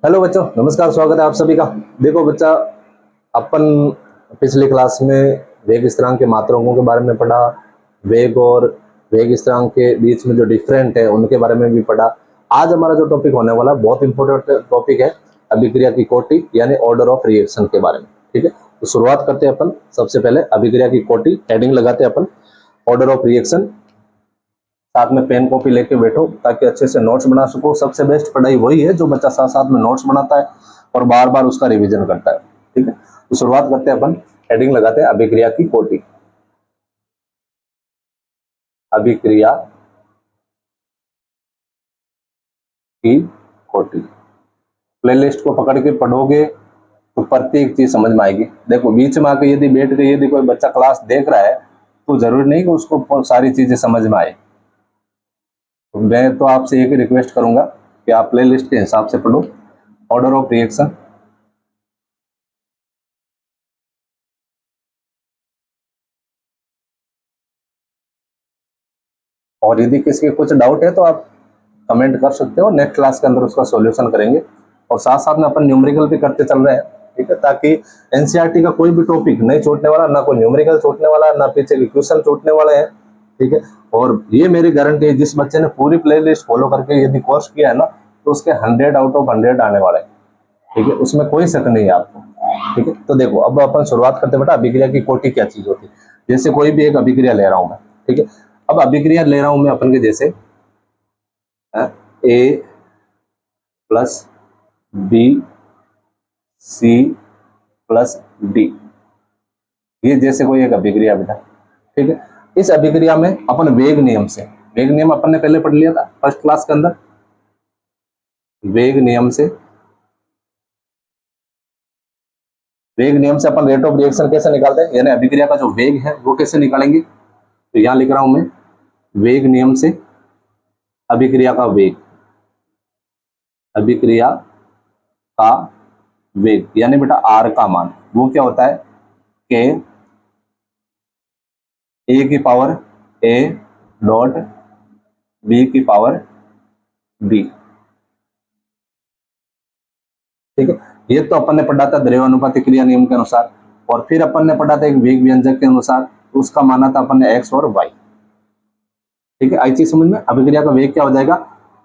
Hello बच्चों, नमस्कार। स्वागत है आप सभी का। देखो बच्चा, अपन पिछली क्लास में वेग स्थिरांक के मात्रकों के बारे में पढ़ा। वेग और वेग स्थिरांक के बीच में जो डिफरेंट है उनके बारे में भी पढ़ा। आज हमारा जो टॉपिक होने वाला बहुत इंपॉर्टेंट टॉपिक है अभिक्रिया की कोटि यानी ऑर्डर ऑफ रिएक्शन के बारे में। ठीक है, तो शुरुआत करते हैं अपन। सबसे पहले अभिक्रिया की कोटि हेडिंग लगाते हैं अपन, ऑर्डर ऑफ रिएक्शन। साथ में पेन कॉपी लेके बैठो ताकि अच्छे से नोट्स बना सको। सबसे बेस्ट पढ़ाई वही है जो बच्चा साथ साथ में नोट्स बनाता है और बार बार उसका रिवीजन करता है। ठीक है, तो शुरुआत करते हैं अपन। हेडिंग लगाते हैं अभिक्रिया की कोटि। अभिक्रिया की कोटि प्लेलिस्ट को पकड़ के पढ़ोगे तो प्रत्येक चीज समझ में आएगी। देखो, बीच में आके यदि बैठ के यदि कोई बच्चा क्लास देख रहा है तो जरूरी नहीं कि उसको सारी चीजें समझ में आए। मैं तो आपसे एक ही रिक्वेस्ट करूंगा कि आप प्लेलिस्ट के हिसाब से पढ़ो। ऑर्डर ऑफ रिएक्शन, और यदि किसी के कुछ डाउट है तो आप कमेंट कर सकते हो, नेक्स्ट क्लास के अंदर उसका सॉल्यूशन करेंगे। और साथ साथ में अपन न्यूमेरिकल भी करते चल रहे हैं। ठीक है, ताकि एनसीईआरटी का कोई भी टॉपिक नहीं छूटने वाला, ना कोई न्यूमेरिकल छूटने वाला, ना पीछे के क्वेश्चन छूटने वाले हैं। ठीक है, और ये मेरी गारंटी है, जिस बच्चे ने पूरी प्लेलिस्ट फॉलो करके यदि कोर्स किया है ना तो उसके 100 आउट ऑफ 100 आने वाले हैं। ठीक है, उसमें कोई शक नहीं है आपको। ठीक है, तो देखो अब अपन शुरुआत करते बेटा अभिक्रिया की कोटि क्या चीज होती है। जैसे कोई भी एक अभिक्रिया ले रहा हूं मैं। ठीक है, अब अभिक्रिया ले रहा हूं मैं अपन के, जैसे A plus B C plus D, ये जैसे कोई एक अभिक्रिया बेटा। ठीक है, इस अभिक्रिया में अपन वेग नियम से, वेग नियम अपन ने पहले पढ़ लिया था फर्स्ट क्लास के अंदर। वेग नियम से, वेग नियम से अपन रेट ऑफ रिएक्शन कैसे निकालते हैं, यानी अभिक्रिया का जो वेग है वो कैसे निकालेंगे। तो यहां लिख रहा हूं मैं, वेग नियम से अभिक्रिया का वेग, अभिक्रिया का वेग यानी बेटा आर का मान वो क्या होता है, के ए की पावर ए डॉट बी की पावर बी। ठीक है, ये तो अपन ने पढ़ा था द्रव्यानुपाती क्रिया नियम के अनुसार, और फिर अपन ने पढ़ा था एक वेग व्यंजक के अनुसार, उसका माना था अपन ने एक्स और वाई। ठीक है, आई चीज समझ में। अभिक्रिया का वेग क्या हो जाएगा,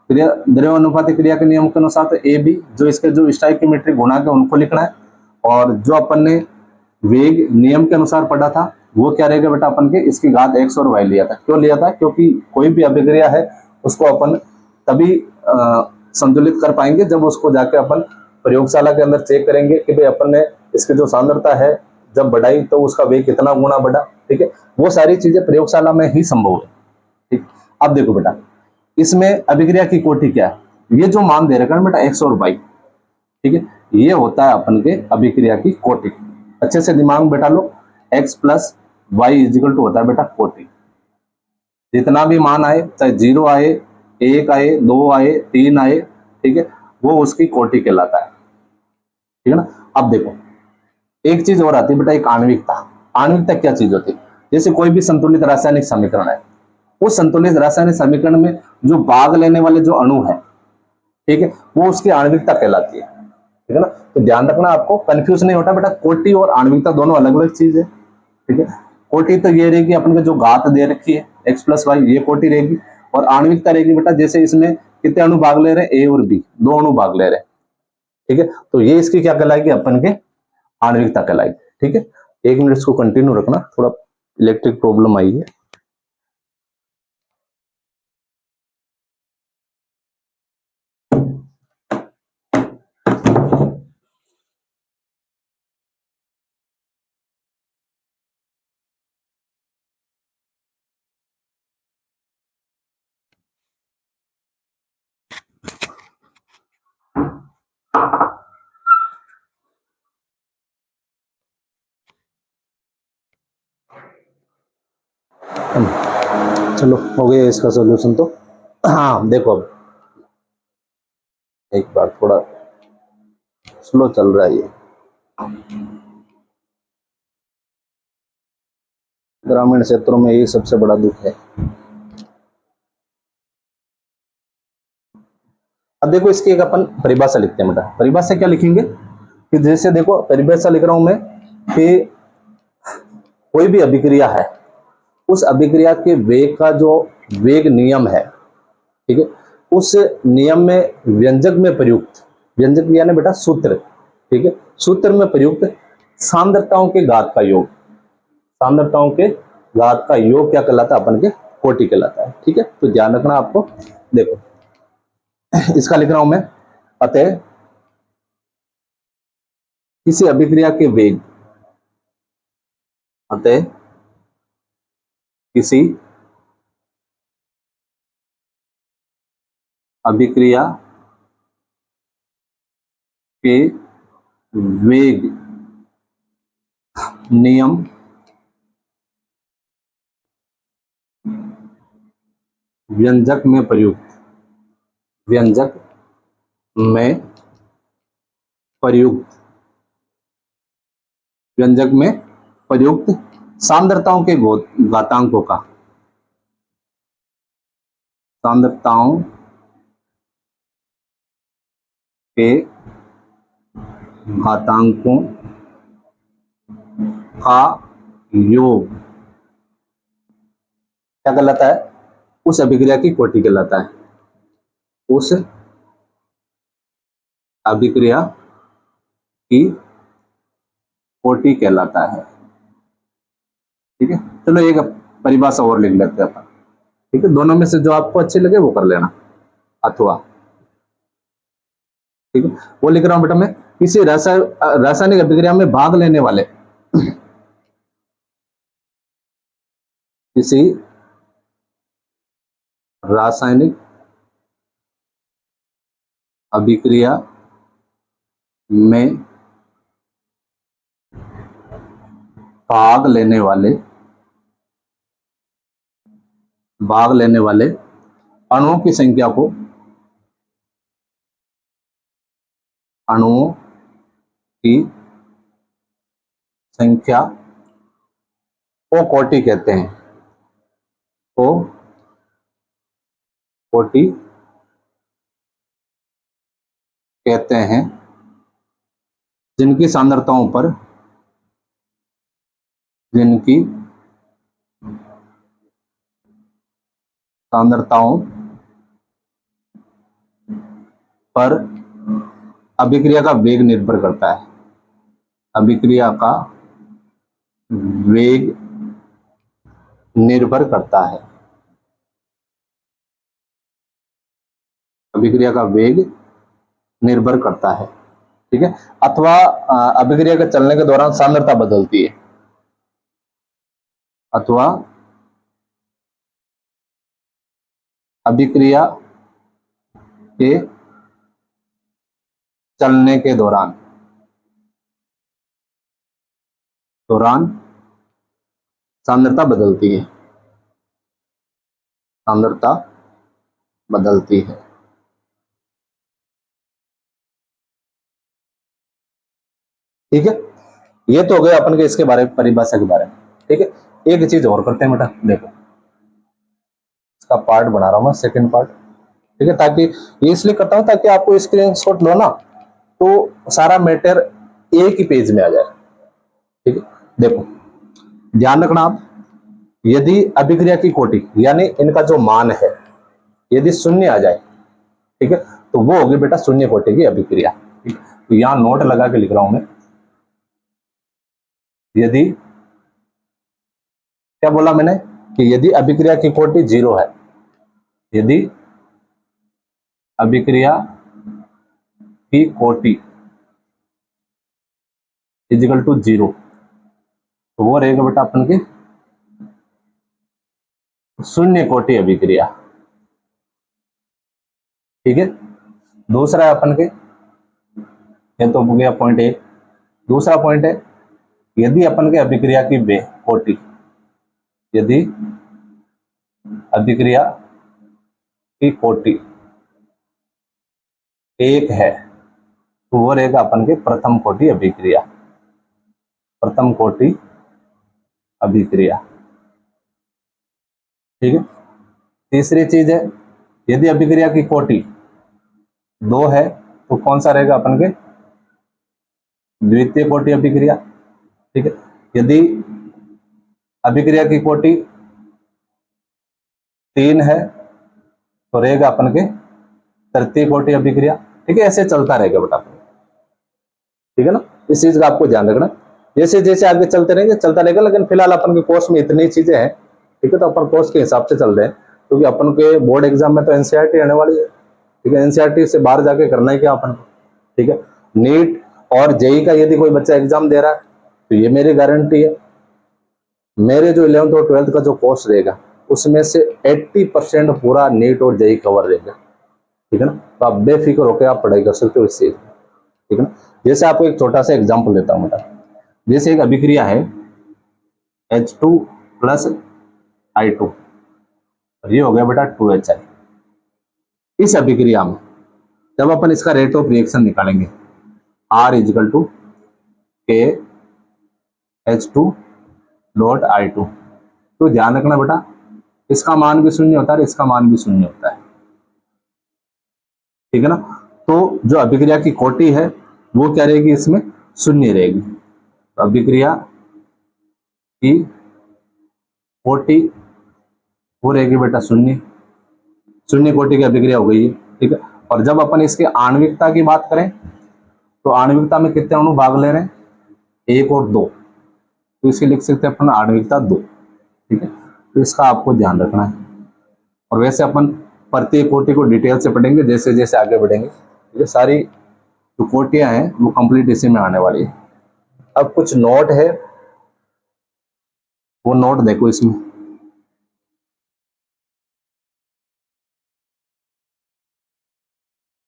द्रव्यानुपाती क्रिया के नियम के अनुसार तो ए बी, जो इसके जो स्टोइकियोमेट्रिक गुणांक है उनको लिखना है। और जो अपन ने वेग नियम के अनुसार पढ़ा था वो क्या रहेगा बेटा, अपन के इसकी घात एक्स और वाई लिया था। क्यों लिया था, क्योंकि कोई भी अभिक्रिया है उसको अपन तभी संतुलित कर पाएंगे जब उसको जाके अपन प्रयोगशाला के अंदर चेक करेंगे कि भाई अपन ने इसकी जो सांद्रता है जब बढ़ाई तो उसका वेग कितना गुना बढ़ा। ठीक है, वो सारी चीजें प्रयोगशाला में ही संभव है। ठीक, अब देखो बेटा, इसमें अभिक्रिया की कोटि क्या है, ये जो मान दे रखा है बेटा एक्स और वाई। ठीक है, ये होता है अपन के अभिक्रिया की कोटि। अच्छे से दिमाग में बैठा लो, X plus Y is equal to होता है बेटा कोटि। जितना भी मान आए, चाहे 0 आए, 1 आए, 2 आए, 3 आए, ठीक है, वो उसकी कोटि कहलाता है। ठीक है ना। अब देखो, एक चीज और आती है बेटा, एक आणविकता। आणविकता क्या चीज होती है, जैसे कोई भी संतुलित रासायनिक समीकरण है, उस संतुलित रासायनिक समीकरण में जो भाग लेने वाले जो अणु है, ठीक है, वो उसकी आणविकता कहलाती है। ठीक है ना, तो ध्यान रखना, आपको कंफ्यूज नहीं होता बेटा, कोटि और आणविकता दोनों अलग अलग चीज है। ठीक है, कोटि तो ये रहेगी अपन को जो घात दे रखी है एक्स प्लस वाई, ये कोटि रहेगी। और आणविकता रहेगी बेटा, जैसे इसमें कितने अणु भाग ले रहे हैं, ए और बी, दो अणु भाग ले रहे हैं। ठीक है, तो ये इसकी क्या कहलाएगी, अपन के आणविकता कहलाएगी। ठीक है, 1 मिनट इसको कंटिन्यू रखना, थोड़ा इलेक्ट्रिक प्रॉब्लम आई है। चलो हो गया इसका सॉल्यूशन तो। हाँ देखो, अब एक बार थोड़ा स्लो चल रहा है ये, ग्रामीण क्षेत्रों में यही सबसे बड़ा दुख है। अब देखो इसकी एक अपन परिभाषा लिखते हैं बेटा। परिभाषा क्या लिखेंगे कि जैसे देखो परिभाषा लिख रहा हूं मैं कि कोई भी अभिक्रिया है, उस अभिक्रिया के वेग का जो वेग नियम है, ठीक है, उस नियम में व्यंजक में प्रयुक्त, व्यंजक यानी बेटा सूत्र, ठीक है, सूत्र में प्रयुक्त सांद्रताओं के घात का योग, सांद्रताओं के घात का योग क्या कहलाता है अपन के कोटि कहलाता है। ठीक है, तो ध्यान रखना आपको। देखो इसका लिख रहा हूं मैं, अतः किसी अभिक्रिया के वेग, अतः किसी अभिक्रिया के वेग नियम व्यंजक में प्रयुक्त, व्यंजक में प्रयुक्त, व्यंजक में प्रयुक्त सांद्रताओं के घातांकों का, सांद्रताओं के घातांकों का योग क्या कहलाता है, उस अभिक्रिया की कोटि कहलाता है, उस अभिक्रिया की कोटि कहलाता है। ठीक है, चलो एक परिभाषा और लिख लेते हैं अपन। ठीक है, दोनों में से जो आपको अच्छी लगे वो कर लेना। अथवा, ठीक है, वो लिख रहा हूं बेटा मैं, किसी रासायनिक अभिक्रिया में भाग लेने वाले, किसी रासायनिक अभिक्रिया में भाग लेने वाले, भाग लेने वाले अणुओं की संख्या को, अणुओं की संख्या को कोटि कहते हैं, को कोटि कहते हैं, जिनकी सांद्रताओं पर, जिनकी सांद्रताओं पर अभिक्रिया का वेग निर्भर करता है, अभिक्रिया का वेग निर्भर करता है, अभिक्रिया का वेग निर्भर करता है। ठीक है, अथवा अभिक्रिया के चलने के दौरान सांद्रता बदलती है, अथवा अभिक्रिया के चलने के दौरान सांद्रता बदलती है, सांद्रता बदलती है। ठीक है, ये तो हो गया अपन के इसके बारे में, परिभाषा के बारे में। ठीक है, एक चीज और करते हैं बेटा, देखो इसका पार्ट बना रहा हूं मैं, सेकंड पार्ट। ठीक है, ताकि ये इसलिए करता हूं ताकि आपको स्क्रीनशॉट लो ना तो सारा मैटर एक ही पेज में आ जाए। ठीक है, देखो ध्यान रखना आप, यदि अभिक्रिया की कोटि यानी इनका जो मान है यदि शून्य आ जाए, ठीक है, तो वो होगी बेटा शून्य कोटि की अभिक्रिया। ठीक, तो यहां नोट लगा के लिख रहा हूं मैं, यदि, क्या बोला मैंने कि यदि अभिक्रिया की कोटि 0 है, यदि अभिक्रिया की कोटि इजिकल टू 0, तो वो रहेगा बेटा अपन के शून्य कोटि अभिक्रिया। ठीक है, दूसरा है अपन के, ये तो हो गया पॉइंट ए। दूसरा पॉइंट है, यदि अपन के अभिक्रिया की कोटि, यदि अभिक्रिया की कोटि 1 है, तो वो रहेगा अपन के प्रथम कोटि अभिक्रिया, प्रथम कोटि अभिक्रिया। ठीक है, तीसरी चीज है, यदि अभिक्रिया की कोटि 2 है तो कौन सा रहेगा अपन के, द्वितीय कोटि अभिक्रिया। ठीक है, यदि अभिक्रिया की कोटि 3 है तो रहेगा अपन के तृतीय कोटि अभिक्रिया। ठीक है, ऐसे चलता रहेगा बेटा। ठीक है ना, इस चीज का आपको ध्यान रखना। जैसे जैसे आगे चलते रहेंगे चलता रहेगा, लेकिन फिलहाल अपन के कोर्स में इतनी चीजें हैं। ठीक है, तो अपन कोर्स के हिसाब से चल रहे हैं, क्योंकि अपन के बोर्ड एग्जाम में तो एनसीईआरटी आने वाली है। ठीक है, एनसीईआरटी से बाहर जाके करना है क्या अपन को। ठीक है, नीट और जेई का यदि कोई बच्चा एग्जाम दे रहा है तो ये मेरी गारंटी है, मेरे जो 11th और 12th का जो कोर्स रहेगा उसमें से 80% पूरा नीट और जेई कवर रहेगा। ठीक है ना, तो आप बेफिक्र होकर आप पढ़ाई कर सकते हो इस चीज। ठीक है ना, जैसे आपको एक छोटा सा एग्जाम्पल देता हूँ बेटा। जैसे एक अभिक्रिया है H2 प्लस I2, ये हो गया बेटा 2HI। इस अभिक्रिया में जब अपन इसका रेट ऑफ रिएक्शन निकालेंगे R इजिकल टू के H2 डॉट I2, तो ध्यान रखना बेटा इसका मान भी शून्य होता है, इसका मान भी शून्य होता है। ठीक है ना, तो जो अभिक्रिया की कोटि है वो क्या रहेगी, इसमें शून्य रहेगी। तो अभिक्रिया की कोटि वो रहेगी बेटा शून्य, शून्य कोटि की अभिक्रिया हो गई है। ठीक है, और जब अपन इसके आणविकता की बात करें तो आणविकता में कितने अणु भाग ले रहे हैं, 1 और 2, तो इसे लिख सकते हैं अपन आणविकता 2। ठीक है, तो इसका आपको ध्यान रखना है। और वैसे अपन प्रत्येक कोटि को डिटेल से पढ़ेंगे जैसे जैसे आगे बढ़ेंगे। ठीक है, सारी जो कोटियां हैं वो कंप्लीट इसी में आने वाली है। अब कुछ नोट है, वो नोट देखो इसमें।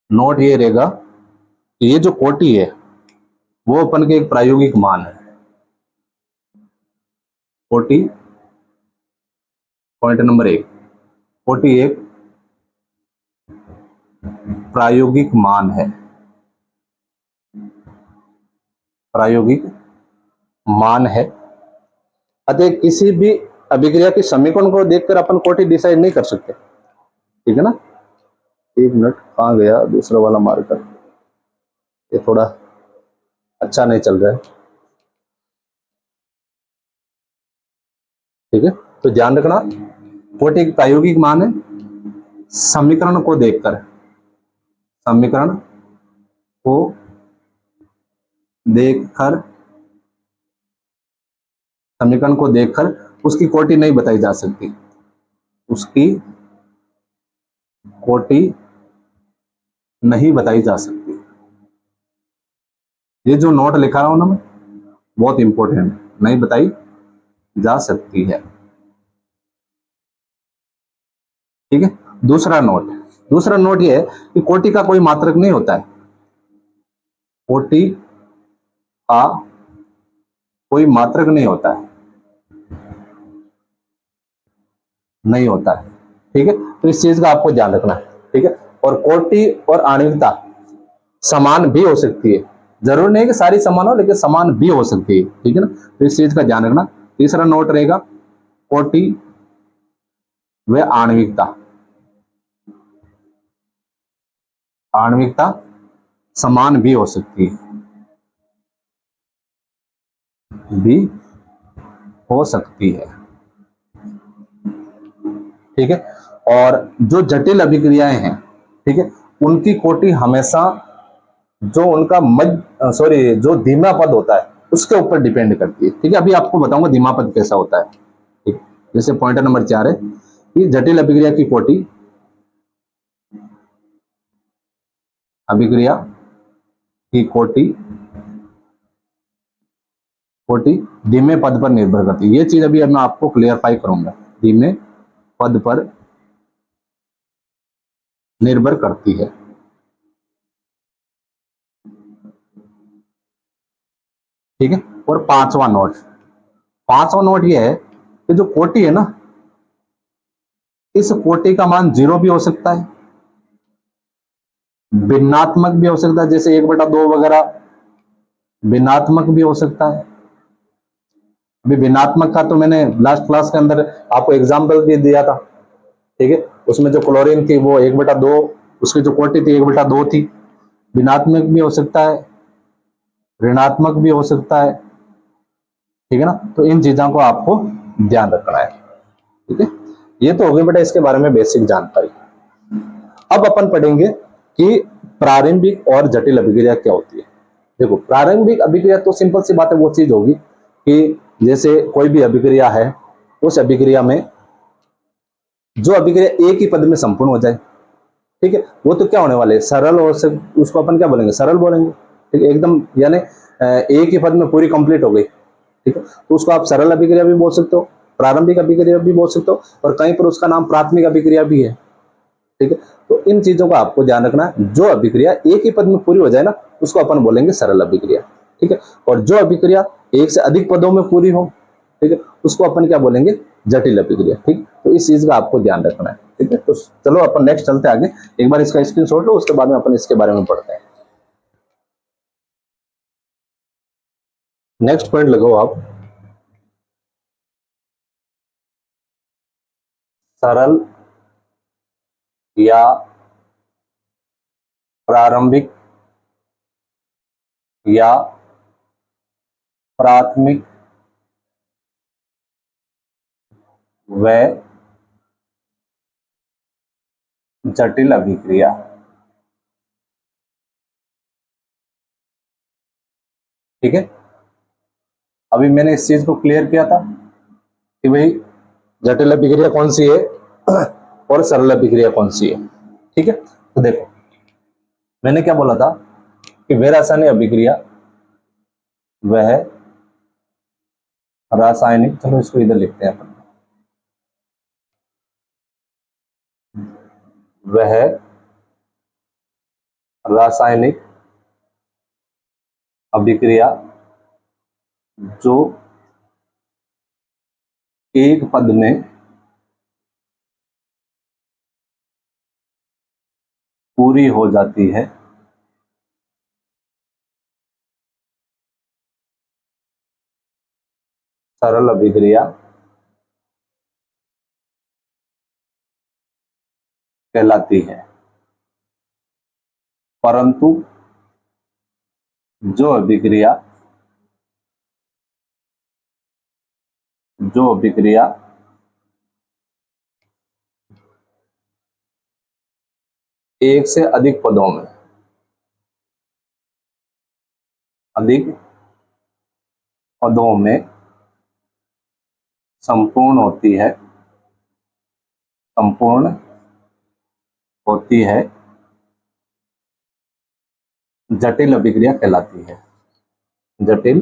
नोट ये रहेगा कि ये जो कोटि है वो अपन के एक प्रायोगिक मान है। कोटि पॉइंट नंबर 1, कोटि एक प्रायोगिक मान है, प्रायोगिक मान है। अतः किसी भी अभिक्रिया के समीकरण को देखकर अपन कोटि डिसाइड नहीं कर सकते। ठीक है ना, 1 मिनट, कहां गया दूसरा वाला मार्कर, ये थोड़ा अच्छा नहीं चल रहा है। ठीक है, तो ध्यान रखना कोटि एक प्रायोगिक मान है, समीकरण को देखकर, समीकरण को देखकर, समीकरण को देखकर उसकी कोटि नहीं बताई जा सकती, उसकी कोटि नहीं बताई जा सकती। ये जो नोट लिखा रहा हूं ना मैं, बहुत इंपॉर्टेंट है, नहीं बताई जा सकती है। ठीक है, दूसरा नोट, दूसरा नोट ये है कि कोटि का कोई मात्रक नहीं होता है, कोटि का कोई मात्रक नहीं होता है, नहीं होता है। ठीक है, तो इस चीज का आपको ध्यान रखना है। ठीक है, और कोटि और आणविकता समान भी हो सकती है, जरूरी नहीं कि सारी समान हो, लेकिन समान भी हो सकती है। ठीक है ना, तो इस चीज का ध्यान रखना। तीसरा नोट रहेगा कोटि व आणविकता, आणविकता समान भी हो सकती है, भी हो सकती है। ठीक है, और जो जटिल अभिक्रियाएं हैं, ठीक है, उनकी कोटि हमेशा जो उनका सॉरी जो धीमा पद होता है उसके ऊपर डिपेंड करती है। ठीक है, अभी आपको बताऊंगा धीमा पद कैसा होता है। ठीक, जैसे पॉइंटर नंबर 4 है कि जटिल अभिक्रिया की कोटि, अभिक्रिया की कोटि, कोटि धीमे पद पर निर्भर करती है। ये चीज अभी मैं आपको क्लियरफाई करूंगा, धीमे पद पर निर्भर करती है। ठीक है, और पांचवा नोट, पांचवा नोट ये है कि जो कोटि है ना, इस कोटि का मान 0 भी हो सकता है, भिन्नात्मक भी हो सकता है, जैसे 1/2 वगैरह भिन्नात्मक भी हो सकता है। अभी भिन्नात्मक का तो मैंने लास्ट क्लास के अंदर आपको एग्जाम्पल भी दिया था। ठीक है, उसमें जो क्लोरीन थी वो 1/2 उसकी जो कोटि थी 1/2 थी। भिन्नात्मक भी हो सकता है, ऋणात्मक भी हो सकता है, ठीक है ना। तो इन चीजों को आपको ध्यान रखना है, ठीक है। ये तो हो गई बेटा इसके बारे में बेसिक जानकारी। अब अपन पढ़ेंगे कि प्रारंभिक और जटिल अभिक्रिया क्या होती है। देखो, प्रारंभिक अभिक्रिया तो सिंपल सी बात है, वो चीज होगी कि जैसे कोई भी अभिक्रिया है, उस अभिक्रिया में जो अभिक्रिया एक ही पद में संपूर्ण हो जाए, ठीक है, वो तो क्या होने वाले, सरल और उसको अपन क्या बोलेंगे, सरल बोलेंगे, ठीक है, एकदम यानी एक ही पद में पूरी कंप्लीट हो गई, ठीक है, तो उसको आप सरल अभिक्रिया भी बोल सकते हो, प्रारंभिक अभिक्रिया भी बोल सकते हो, और कहीं पर उसका नाम प्राथमिक अभिक्रिया भी है, ठीक है। तो इन चीजों का आपको ध्यान रखना है, जो अभिक्रिया एक ही पद में पूरी हो जाए ना, उसको अपन बोलेंगे सरल अभिक्रिया, ठीक है, और जो अभिक्रिया एक से अधिक पदों में पूरी हो, ठीक है, उसको अपन क्या बोलेंगे, जटिल अभिक्रिया, ठीक। तो इस चीज का आपको ध्यान रखना है, ठीक है। तो चलो अपन नेक्स्ट चलते आगे, एक बार इसका स्क्रीनशॉट लो, उसके बाद में अपन इसके बारे में पढ़ते हैं। नेक्स्ट पॉइंट लगाओ आप, सरल या प्रारंभिक या प्राथमिक व जटिल अभिक्रिया। ठीक है, अभी मैंने इस चीज को क्लियर किया था कि भाई जटिल अभिक्रिया कौन सी है और सरल अभिक्रिया कौन सी है, ठीक है। तो देखो, मैंने क्या बोला था कि वे रासायनिक अभिक्रिया वह रासायनिक, चलो इसको इधर लिखते हैं अपन, वह रासायनिक अभिक्रिया जो एक पद में पूरी हो जाती है, सरल अभिक्रिया कहलाती है। परंतु जो अभिक्रिया एक से अधिक पदों में संपूर्ण होती है, जटिल अभिक्रिया कहलाती है। जटिल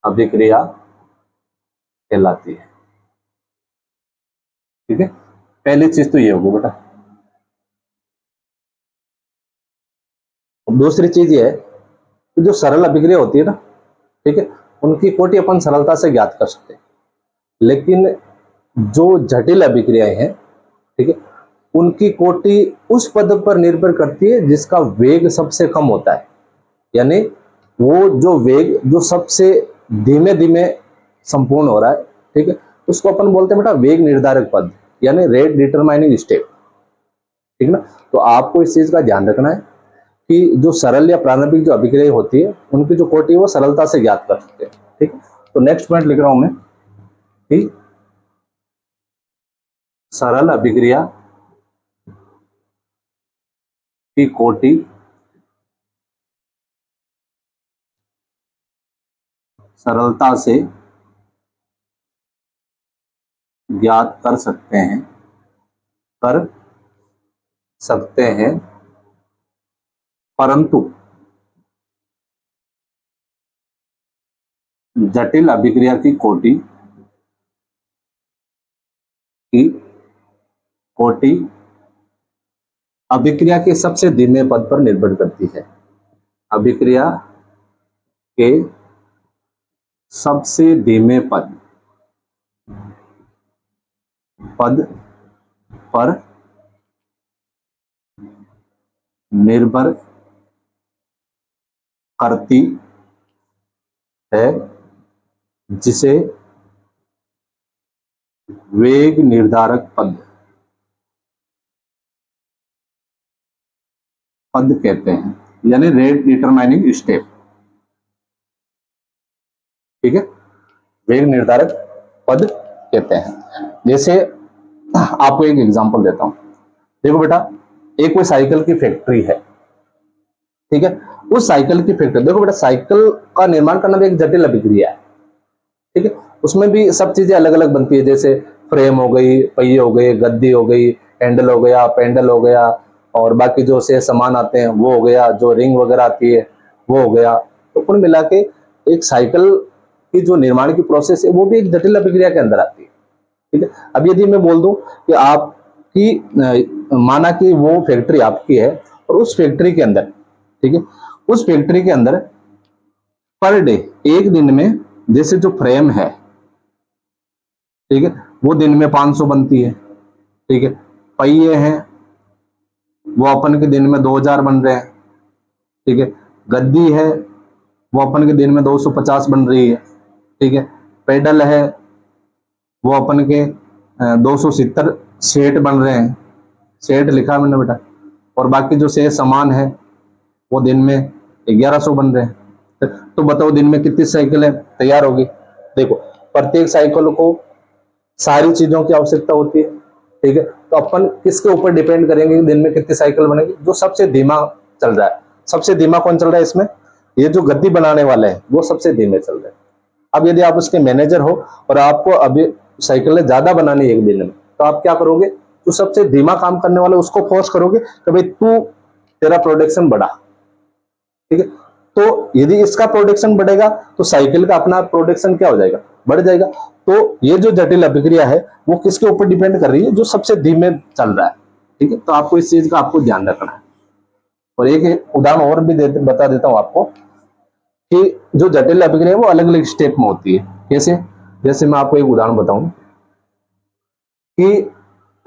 अभिक्रिया कहलाती है, ठीक है। पहली चीज तो ये होगी बेटा। दूसरी चीज ये है कि जो सरल अभिक्रिया होती है ना, ठीक है, उनकी कोटि अपन सरलता से ज्ञात कर सकते हैं, लेकिन जो जटिल अभिक्रियाएं हैं, ठीक है, उनकी कोटि उस पद पर निर्भर करती है जिसका वेग सबसे कम होता है, यानी वो जो वेग जो सबसे धीमे धीमे संपूर्ण हो रहा है, ठीक है, उसको अपन बोलते हैं बेटा वेग निर्धारक पद, यानी रेट डिटरमाइनिंग स्टेप, ठीक है ना। तो आपको इस चीज का ध्यान रखना है कि जो सरल या प्रारंभिक जो अभिक्रिया होती है, उनकी जो कोटि है वो सरलता से ज्ञात कर सकते हैं, ठीक है। तो नेक्स्ट पॉइंट लिख रहा हूं मैं कि सरल अभिक्रिया की कोटि सरलता से ज्ञात कर सकते हैं, परंतु जटिल अभिक्रिया की कोटि अभिक्रिया के सबसे धीमे पद पर निर्भर करती है। अभिक्रिया के सबसे धीमे पद पर निर्भर करती है, जिसे वेग निर्धारक पद पद कहते हैं, यानी रेट डिटरमाइनिंग स्टेप। ठीक है, वेग निर्धारक पद कहते हैं। जैसे आपको एक एग्जांपल देता हूं, देखो बेटा, एक कोई साइकिल की फैक्ट्री है, ठीक है, उस साइकिल की फैक्ट्री, देखो बेटा, साइकिल का निर्माण करना भी एक जटिल अभिक्रिया है। ठीक है, उसमें भी सब चीजें अलग अलग बनती है, जैसे फ्रेम हो गई, पहिए हो गए, गद्दी हो गई, हैंडल हो गया, पेंडल हो गया, और बाकी जो से सामान आते हैं वो हो गया, जो रिंग वगैरह आती है वो हो गया। तो कुल मिला के एक साइकिल की जो निर्माण की प्रोसेस है वो भी एक जटिल अभिक्रिया के अंदर आती है। ठीक है, अब यदि मैं बोल दूं कि आपकी माना कि वो फैक्ट्री आपकी है, और उस फैक्ट्री के अंदर, ठीक है, उस फैक्ट्री के अंदर पर डे, एक दिन में, जैसे जो फ्रेम है, ठीक है, वो दिन में 500 बनती है। ठीक है, पहिए हैं वो अपन के दिन में 2000 बन रहे हैं। ठीक है, गद्दी है वो अपन के दिन में 250 बन रही है। ठीक है, पेडल है वो अपन के 270 सेट बन रहे हैं। सेट लिखा मैंने बेटा। और बाकी जो से सामान है वो दिन में 1100 बन रहे हैं। तो बताओ दिन में कितनी साइकिल है तैयार होगी। देखो, प्रत्येक साइकिल को सारी चीजों की आवश्यकता होती है। ठीक है, तो अपन किसके ऊपर डिपेंड करेंगे कि दिन में कितनी साइकिल बनेगी? जो सबसे धीमा चल रहा है। सबसे धीमा कौन चल रहा है इसमें? ये जो गद्दी बनाने वाले हैं वो सबसे धीमे चल रहे हैं। अब यदि आप उसके मैनेजर हो और आपको अभी साइकिलें ज्यादा बनानी है एक दिन में, तो आप क्या करोगे? जो सबसे धीमा काम करने वाला उसको फोर्स करोगे कि भाई तू, तेरा प्रोडक्शन बढ़ा। ठीक है, तो यदि इसका प्रोडक्शन बढ़ेगा तो साइकिल का अपना प्रोडक्शन क्या हो जाएगा? बढ़ जाएगा। तो ये जो जटिल अभिक्रिया है वो किसके ऊपर डिपेंड कर रही है? जो सबसे धीमे चल रहा है। ठीक है, तो आपको इस चीज का आपको ध्यान रखना है। और एक उदाहरण और भी बता देता हूं आपको कि जो जटिल अभिक्रिया है वो अलग अलग स्टेप में होती है। कैसे? जैसे मैं आपको एक उदाहरण बताऊं कि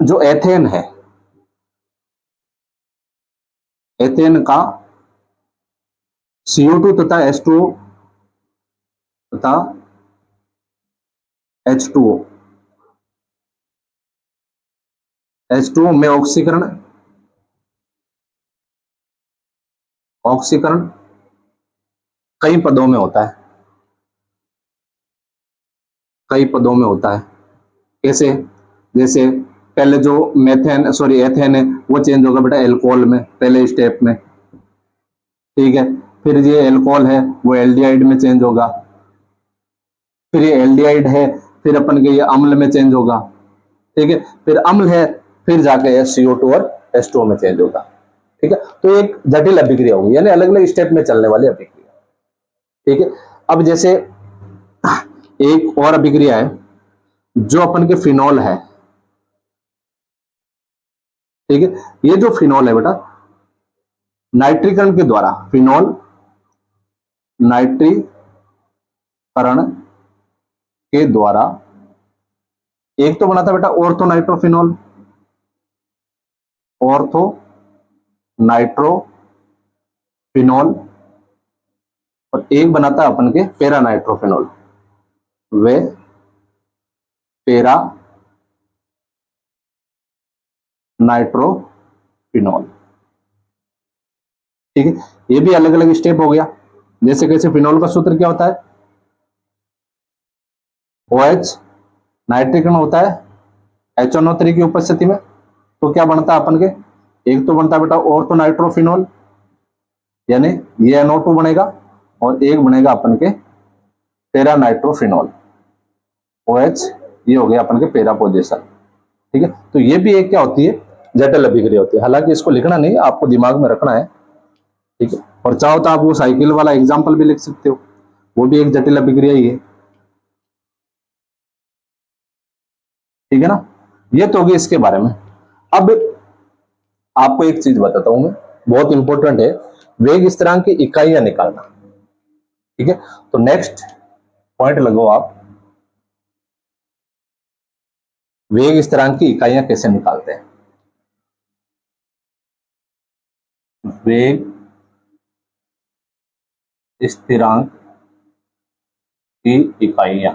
जो एथेन है, एथेन का CO2 तथा H2O तथा H2O, H2O में ऑक्सीकरण, ऑक्सीकरण कई पदों में होता है, कई पदों में होता है। कैसे? जैसे पहले जो एथेन है वो चेंज होगा बेटा एल्कोहल में, पहले स्टेप में। ठीक है, फिर ये एल्कोहल है वो एल्डिहाइड में चेंज होगा, फिर ये एल्डिहाइड है फिर अपन के ये अम्ल में चेंज होगा। ठीक है, फिर अम्ल है फिर जाके CO2 और H2O में चेंज होगा। ठीक है, तो एक जटिल अभिक्रिया होगी, यानी अलग अलग स्टेप में चलने वाली अभिक्रिया। ठीक है, अब जैसे एक और अभिक्रिया है जो अपन के फिनॉल है। ठीक है, ये जो फिनॉल है बेटा, नाइट्रीकरण के द्वारा, फिनॉल नाइट्रीकरण के द्वारा एक तो बना था बेटा ऑर्थो नाइट्रोफिनॉल, ऑर्थो नाइट्रोफिनॉल, और एक बनाता है अपन के पेरा नाइट्रोफिनॉल, वे पेरा नाइट्रोफिनॉल। ठीक है, ये भी अलग अलग स्टेप हो गया। जैसे कैसे? फिनॉल का सूत्र क्या होता है? OH, नाइट्रिकरण होता है HNO3 की उपस्थिति में, तो क्या बनता है अपन के? एक तो बनता है बेटा ऑर्थो नाइट्रोफिनॉल, यानी ये NO2 बनेगा, और एक बनेगा अपन के पेरा नाइट्रोफिनॉल, OH, ये हो गया अपन के पेरा पोजीशन। ठीक है, तो ये भी एक क्या होती है? जटिल अभिक्रिया होती है। हालांकि इसको लिखना नहीं, आपको दिमाग में रखना है। ठीक है, और चाहो तो आप वो साइकिल वाला एग्जाम्पल भी लिख सकते हो, वो भी एक जटिल अभिक्रिया ही है। ठीक है ना, ये तो होगी इसके बारे में। अब आपको एक चीज बताता हूं मैं, बहुत इंपॉर्टेंट है, वेग स्थिरांक की इकाइयां निकालना। ठीक है, तो नेक्स्ट पॉइंट लगाओ आप, वेग स्थिरांक की इकाइयां कैसे निकालते हैं। वेग स्थिरांक की इकाइयां,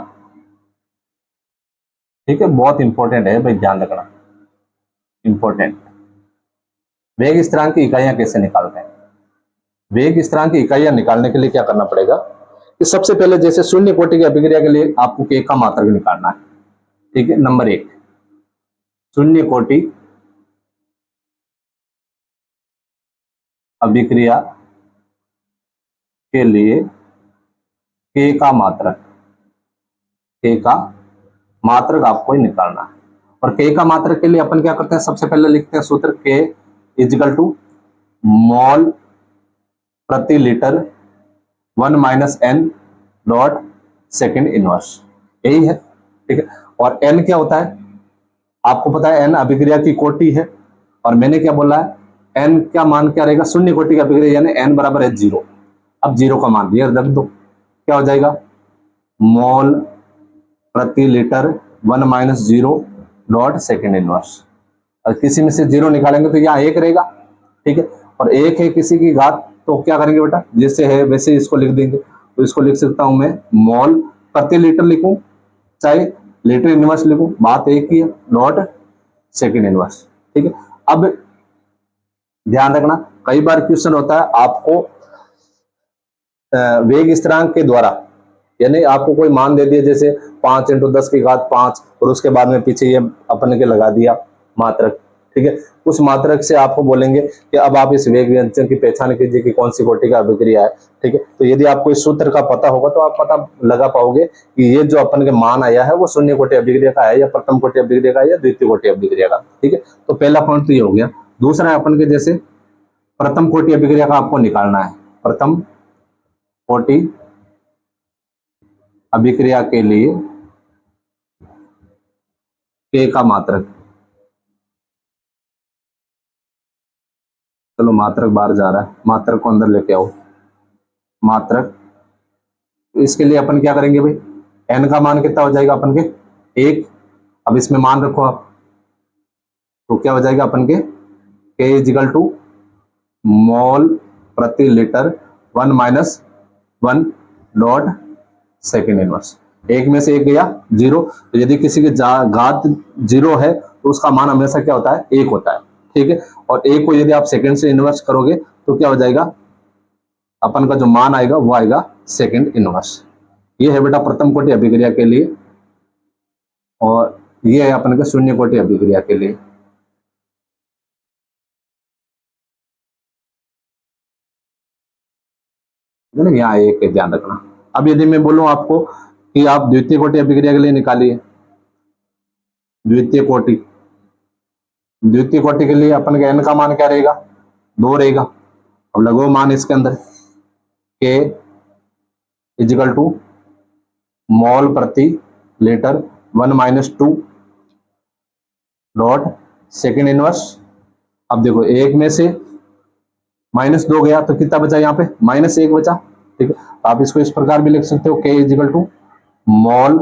ठीक है, बहुत इंपॉर्टेंट है भाई, ध्यान रखना, इंपॉर्टेंट। वेग स्थिरांक की इकाइयां कैसे निकालते हैं? वेग स्थिरांक की इकाइयां निकालने के लिए क्या करना पड़ेगा कि सबसे पहले जैसे शून्य कोटि की अभिक्रिया के लिए आपको के का मात्रक निकालना है। ठीक है, नंबर 1 शून्य कोटि अभिक्रिया के लिए के का मात्रक आपको ही निकालना है। और के का मात्रक के लिए अपन क्या करते हैं, सबसे पहले लिखते हैं सूत्र के इजिकल टू मोल प्रति litre 1 minus N dot second inverse, यही है। ठीक है, और एन क्या होता है आपको पता है, एन अभिक्रिया की कोटि है। और मैंने क्या बोला है, एन का मान क्या रहेगा, शून्य कोटि का अभिक्रिया यानी एन बराबर है 0। अब 0 का मान दिया रख दो, क्या हो जाएगा मोल प्रति litre 1 minus 0 dot second inverse. और किसी में से 0 निकालेंगे तो यहाँ 1 रहेगा। ठीक है, और 1 है किसी की घात, तो क्या करेंगे बेटा, जैसे है वैसे इसको लिख देंगे। तो इसको लिख सकता हूं मैं मोल प्रति लीटर लिखूं चाहे लीटर इनवर्स लिखूं, बात एक ही है, डॉट सेकेंड इनवर्स। ठीक है, अब ध्यान रखना कई बार क्वेश्चन होता है आपको वेग स्थिरांक के द्वारा, यानी आपको कोई मान दे दिया जैसे 5 × 10 की घात 5 और उसके बाद में पीछे ये अपन के लगा दिया मात्रक। ठीक है, उस मात्रक से आपको बोलेंगे कि अब आप इस वेग व्यंजक की पहचान कीजिए कि कौन सी कोटि का अभिक्रिया है। ठीक है, तो यदि आपको इस सूत्र का पता होगा तो आप पता लगा पाओगे कि ये जो अपन के मान आया है वो शून्य कोटि अभिक्रिया का है या प्रथम कोटि अभिक्रिया का है या द्वितीय कोटि अभिक्रिया का। ठीक है, तो पहला पॉइंट तो ये हो गया। दूसरा है अपन के जैसे प्रथम कोटि अभिक्रिया का आपको निकालना है, प्रथम कोटि अभिक्रिया के लिए के का मात्रक, चलो मात्रक बाहर जा रहा है, मात्रक को अंदर लेके आओ। मात्रक, इसके लिए अपन क्या करेंगे भाई, एन का मान कितना हो जाएगा अपन के 1। अब इसमें मान रखो आप, तो क्या हो जाएगा अपन के इजिकल टू मोल प्रति litre 1 minus 1 dot second inverse. 1 में से 1 गया 0, तो यदि किसी की घात 0 है तो उसका मान हमेशा क्या होता है 1 होता है। ठीक है, और 1 को यदि आप सेकंड से इन्वर्स करोगे तो क्या हो जाएगा, अपन का जो मान आएगा वो आएगा सेकंड इनवर्स। ये है बेटा प्रथम कोटि अभिक्रिया के लिए, और ये है अपन का शून्य कोटि अभिक्रिया के लिए। यहाँ एक ध्यान रखना। अब यदि मैं बोलूं आपको कि आप द्वितीय कोटि अभिक्रिया के लिए निकालिए, द्वितीय कोटि के लिए अपन का एन का मान क्या रहेगा 2 रहेगा। अब लगो मान इसके अंदर के इजिकल टू मोल प्रति litre 1 minus 2 dot second inverse. अब देखो 1 में से -2 गया तो कितना बचा, यहाँ पे -1 बचा। ठीक है, आप इसको इस प्रकार भी लिख सकते हो, के इजिकल टू मोल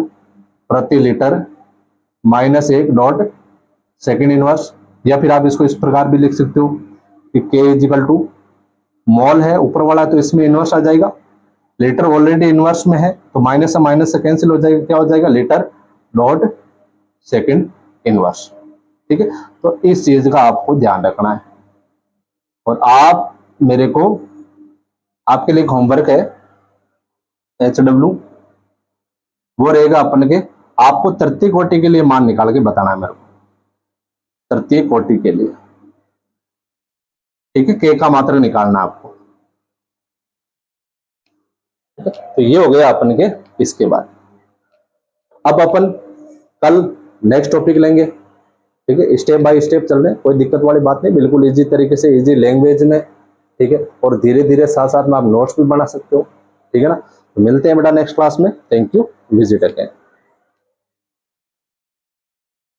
प्रति लीटर -1 डॉट सेकेंड इनवर्स। या फिर आप इसको इस प्रकार भी लिख सकते हो कि के इजिकल टू मोल है ऊपर वाला तो इसमें इनवर्स आ जाएगा, लीटर ऑलरेडी इनवर्स में है तो माइनस से कैंसिल हो जाएगा, क्या हो जाएगा लीटर डॉट सेकेंड इनवर्स। ठीक है, तो इस चीज का आपको ध्यान रखना है। और आप मेरे को, आपके लिए होमवर्क है HW, वो रहेगा अपन के, आपको तृतीय कोटि के लिए मान निकाल के बताना है मेरे को, तृतीय कोटि के लिए। ठीक है, के का मात्रक निकालना आपको। तो ये हो गया अपन के। इसके बाद अब अपन कल नेक्स्ट टॉपिक लेंगे। ठीक है, स्टेप बाय स्टेप चल रहे हैं, कोई दिक्कत वाली बात नहीं, बिल्कुल इजी तरीके से, इजी लैंग्वेज में। ठीक है, और धीरे धीरे साथ साथ में आप नोट्स भी बना सकते हो। ठीक है ना, तो मिलते हैं बेटा नेक्स्ट क्लास में। Thank you, visit again.